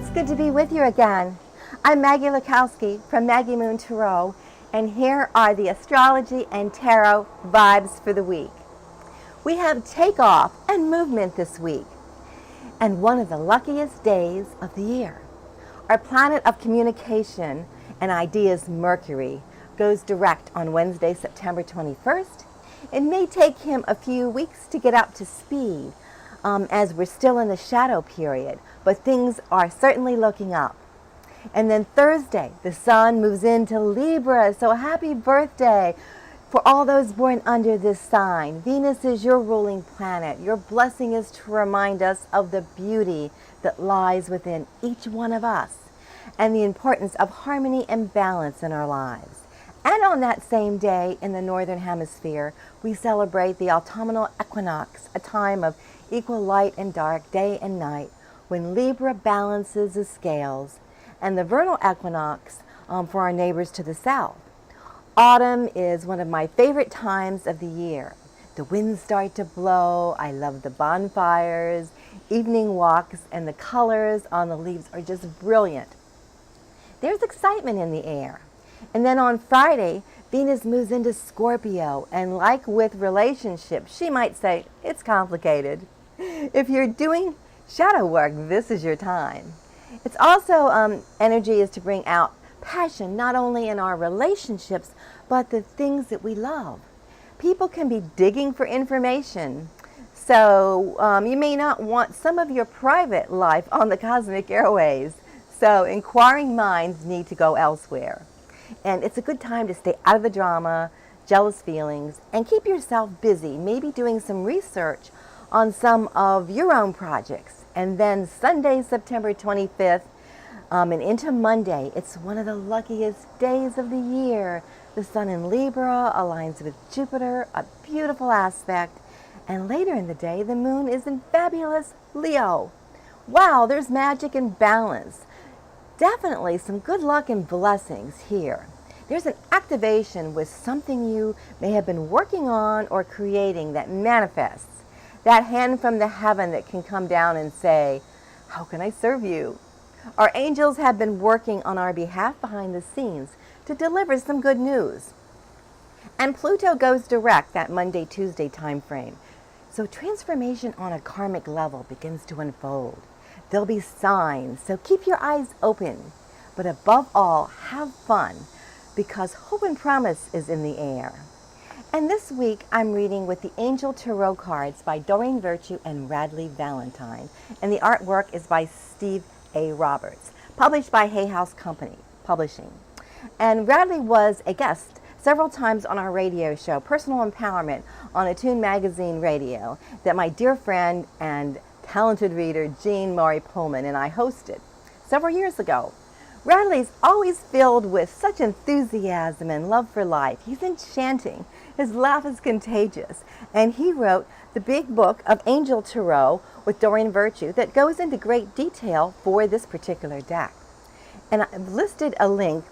It's good to be with you again. I'm Maggie Lakowski from Maggie Moon Tarot, and here are the astrology and tarot vibes for the week. We have takeoff and movement this week, and one of the luckiest days of the year. Our planet of communication and ideas, Mercury, goes direct on Wednesday, September 21st. It may take him a few weeks to get up to speed, as we're still in the shadow period, but things are certainly looking up. And then Thursday, the sun moves into Libra, so happy birthday for all those born under this sign. Venus is your ruling planet. Your blessing is to remind us of the beauty that lies within each one of us and the importance of harmony and balance in our lives. And on that same day in the Northern Hemisphere, we celebrate the autumnal equinox, a time of equal light and dark, day and night, when Libra balances the scales, and the vernal equinox for our neighbors to the south. Autumn is one of my favorite times of the year. The winds start to blow. I love the bonfires, evening walks, and the colors on the leaves are just brilliant. There's excitement in the air. And then on Friday, Venus moves into Scorpio, and like with relationships, she might say, it's complicated. If you're doing shadow work, this is your time. It's also, energy is to bring out passion, not only in our relationships, but the things that we love. People can be digging for information, so you may not want some of your private life on the cosmic airways. So inquiring minds need to go elsewhere. And it's a good time to stay out of the drama, jealous feelings, and keep yourself busy, maybe doing some research on some of your own projects. And then Sunday, September 25th, and into Monday, it's one of the luckiest days of the year. The sun in Libra aligns with Jupiter, a beautiful aspect. And later in the day, the moon is in fabulous Leo. Wow, there's magic and balance. Definitely some good luck and blessings here. There's an activation with something you may have been working on or creating that manifests. That hand from the heaven that can come down and say, how can I serve you? Our angels have been working on our behalf behind the scenes to deliver some good news. And Pluto goes direct that Monday, Tuesday time frame. So transformation on a karmic level begins to unfold. There'll be signs, so keep your eyes open. But above all, have fun, because hope and promise is in the air. And this week, I'm reading with the Angel Tarot cards by Doreen Virtue and Radley Valentine. And the artwork is by Steve A. Roberts, published by Hay House Company Publishing. And Radley was a guest several times on our radio show, Personal Empowerment, on Attune Magazine Radio, that my dear friend and talented reader Jean Maury Pullman and I hosted several years ago. Radley's always filled with such enthusiasm and love for life. He's enchanting. His laugh is contagious. And he wrote the big book of Angel Tarot with Doreen Virtue that goes into great detail for this particular deck. And I've listed a link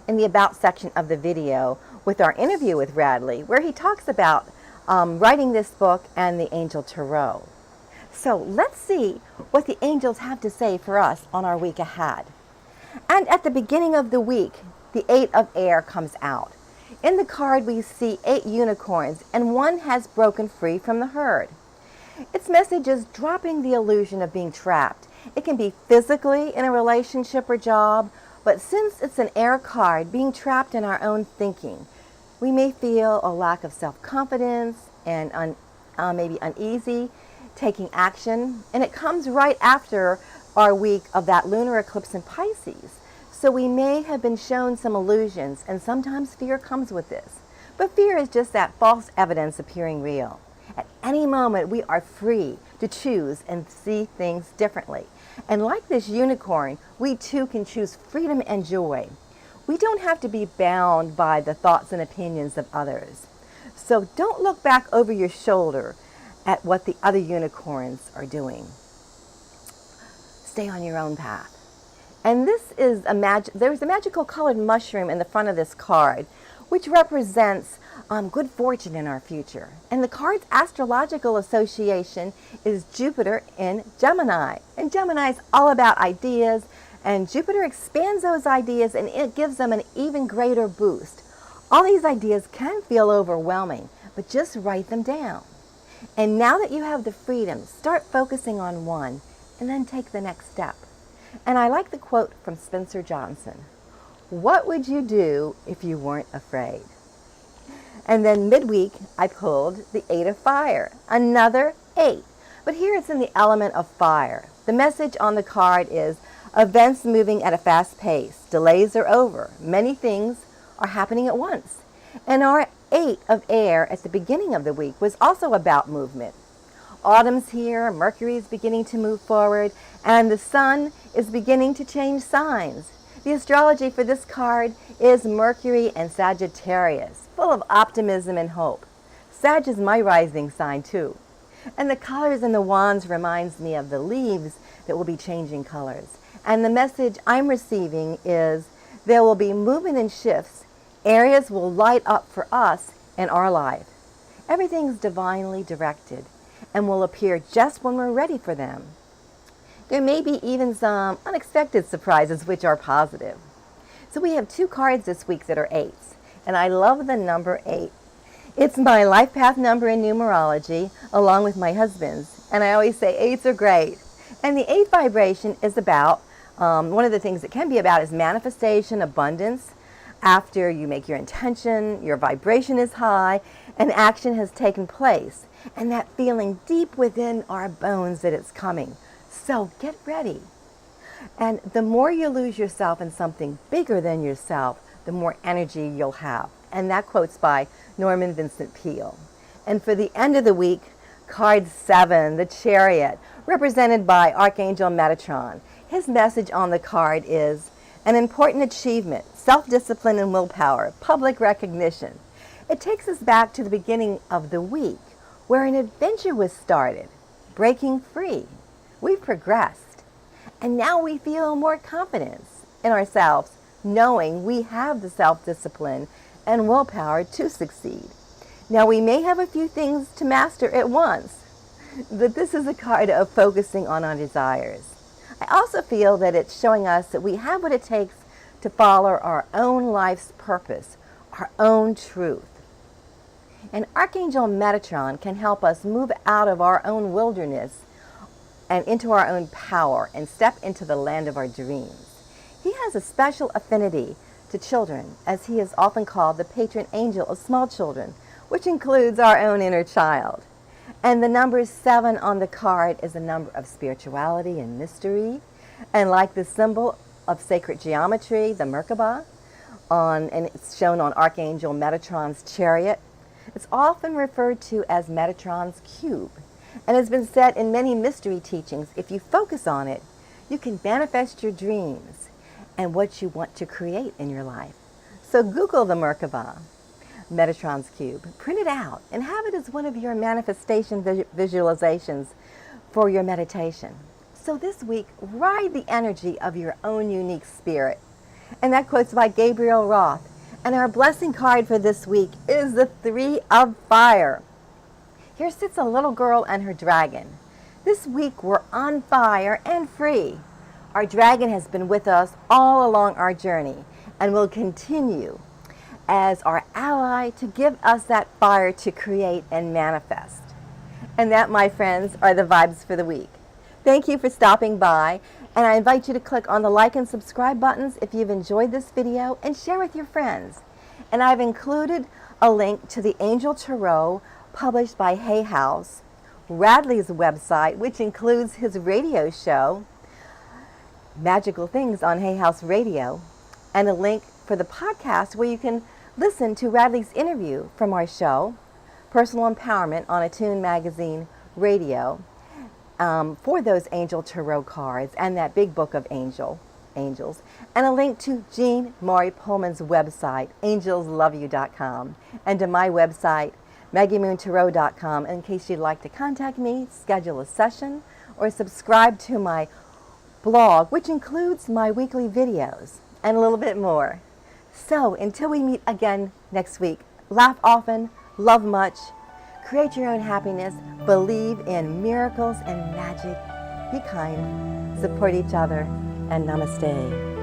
in the About section of the video with our interview with Radley, where he talks about writing this book and the Angel Tarot. So let's see what the angels have to say for us on our week ahead. And at the beginning of the week, the 8 of Air comes out. In the card, we see 8 unicorns, and one has broken free from the herd. Its message is dropping the illusion of being trapped. It can be physically in a relationship or job, but since it's an air card, being trapped in our own thinking, we may feel a lack of self-confidence and maybe uneasy taking action. And it comes right after our week of that lunar eclipse in Pisces. So we may have been shown some illusions, and sometimes fear comes with this. But fear is just that false evidence appearing real. At any moment, we are free to choose and see things differently. And like this unicorn, we too can choose freedom and joy. We don't have to be bound by the thoughts and opinions of others. So don't look back over your shoulder at what the other unicorns are doing. Stay on your own path. And this is there's a magical colored mushroom in the front of this card, which represents good fortune in our future. And the card's astrological association is Jupiter in Gemini. And And Gemini is all about ideas, and Jupiter expands those ideas and it gives them an even greater boost. All these ideas can feel overwhelming, but just write them down. And now that you have the freedom, start focusing on one and then take the next step. And I like the quote from Spencer Johnson: "What would you do if you weren't afraid?" And then midweek, I pulled the 8 of fire, another 8. But here it's in the element of fire. The message on the card is events moving at a fast pace. Delays are over. Many things are happening at once. And our 8 of air at the beginning of the week was also about movement. Autumn's here, Mercury is beginning to move forward, and the sun is beginning to change signs. The astrology for this card is Mercury and Sagittarius, full of optimism and hope. Sag is my rising sign too. And the colors in the wands reminds me of the leaves that will be changing colors. And the message I'm receiving is there will be movement and shifts. Areas will light up for us in our life. Everything's divinely directed and will appear just when we're ready for them. There may be even some unexpected surprises which are positive. So we have 2 cards this week that are 8s, and I love the number 8. It's my life path number in numerology, along with my husband's, and I always say 8s are great. And the 8 vibration is about, one of the things it can be about is manifestation, abundance. After you make your intention, your vibration is high, and action has taken place, and that feeling deep within our bones that it's coming. So get ready. And the more you lose yourself in something bigger than yourself, the more energy you'll have. And that quote's by Norman Vincent Peale. And for the end of the week, card 7, the Chariot, represented by Archangel Metatron. His message on the card is an important achievement, self-discipline and willpower, public recognition. It takes us back to the beginning of the week, where an adventure was started, breaking free. We've progressed, and now we feel more confidence in ourselves, knowing we have the self-discipline and willpower to succeed. Now, we may have a few things to master at once, but this is a card of focusing on our desires. I also feel that it's showing us that we have what it takes to follow our own life's purpose, our own truth. And Archangel Metatron can help us move out of our own wilderness and into our own power and step into the land of our dreams. He has a special affinity to children, as he is often called the patron angel of small children, which includes our own inner child. And the number 7 on the card is a number of spirituality and mystery. And like the symbol of sacred geometry, the Merkaba, and it's shown on Archangel Metatron's chariot, it's often referred to as Metatron's cube, and has been said in many mystery teachings, if you focus on it, you can manifest your dreams and what you want to create in your life. So Google the Merkaba, Metatron's cube, print it out, and have it as one of your manifestation visualizations for your meditation. So this week, ride the energy of your own unique spirit. And that quote's by Gabriel Roth. And our blessing card for this week is the 3 of fire. Here sits a little girl and her dragon. This week we're on fire and free. Our dragon has been with us all along our journey and will continue as our ally to give us that fire to create and manifest. And that, my friends, are the vibes for the week. Thank you for stopping by, and I invite you to click on the like and subscribe buttons if you've enjoyed this video, and share with your friends. And I've included a link to the Angel Tarot published by Hay House, Radley's website, which includes his radio show, Magical Things on Hay House Radio, and a link for the podcast where you can listen to Radley's interview from our show, Personal Empowerment on Attune Magazine Radio, for those Angel Tarot cards and that big book of angels, and a link to Jean Maury Pullman's website, angelsloveyou.com, and to my website, MaggieMoonTarot.com, in case you'd like to contact me, schedule a session, or subscribe to my blog, which includes my weekly videos and a little bit more. So until we meet again next week, laugh often, love much, create your own happiness, believe in miracles and magic, be kind, support each other, and namaste.